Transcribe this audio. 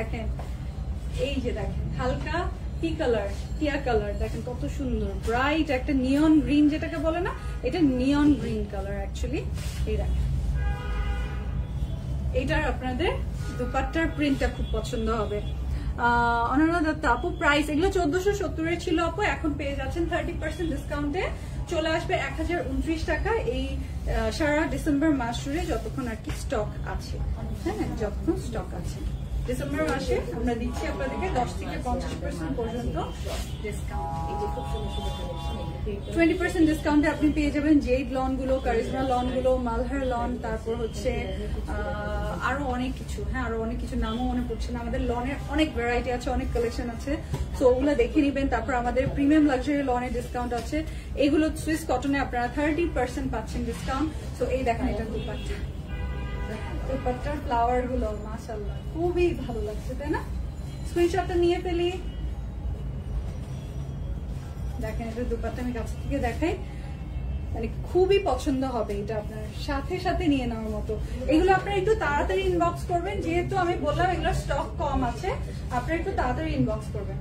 দেখেন এই যে দেখেন হালকা টিয়া কালার দেখেন কত সুন্দর ব্রাইট একটা নিয়ন গ্রিন যেটাকে বলে না, এটা নিয়ন গ্রিন কালার অ্যাকচুয়ালি। এই দেখেন এইটার আপনাদের দুপাট্টার প্রিন্টটা খুব পছন্দ হবে। অনন্যা দত্ত আপু, প্রাইস এগুলো 1470 এর ছিল আপু, এখন পেয়ে যাচ্ছেন 30% ডিসকাউন্টে, চলে আসবে 1029 টাকা এই সারা ডিসেম্বর মাস জুড়ে যতক্ষণ আর কি স্টক আছে। হ্যাঁ, যতক্ষণ স্টক আছে ডিসেম্বর মাসে আমরা দিচ্ছি আপনাদেরকে 10 থেকে 50% পর্যন্ত ডিসকাউন্ট। 20% ডিসকাউন্টে আপনি পেয়ে যাবেন জেড লন গুলো, কারিজমা লন গুলো, মালহার লন, তারপর হচ্ছে আরো অনেক কিছু। হ্যাঁ, আরো অনেক কিছু নামও মনে পড়ছে না। আমাদের লনের অনেক ভ্যারাইটি আছে, অনেক কালেকশন আছে, সো ওগুলো দেখে নিবেন। তারপর আমাদের প্রিমিয়াম লাক্সারি লনের ডিসকাউন্ট আছে। এগুলো সুইস কটনে আপনারা 30% পাচ্ছেন ডিসকাউন্ট। সো এই দেখেন এটা দুপাট্টা, দুপাট্টার ফ্লাওয়ার গুলো মাশাআল্লাহ খুবই ভালো লাগছে, তাই না? স্ক্রিনশটটা নিয়ে ফেলি। দেখেন এটা দুপাট্টা আমি কাছ থেকে দেখাই, মানে খুবই পছন্দ হবে এটা, আপনার সাথে সাথে নিয়ে নেওয়ার মতো। এগুলো আপনারা একটু তাড়াতাড়ি ইনবক্স করবেন, যেহেতু আমি বললাম এগুলো স্টক কম আছে, আপনারা একটু তাড়াতাড়ি ইনবক্স করবেন।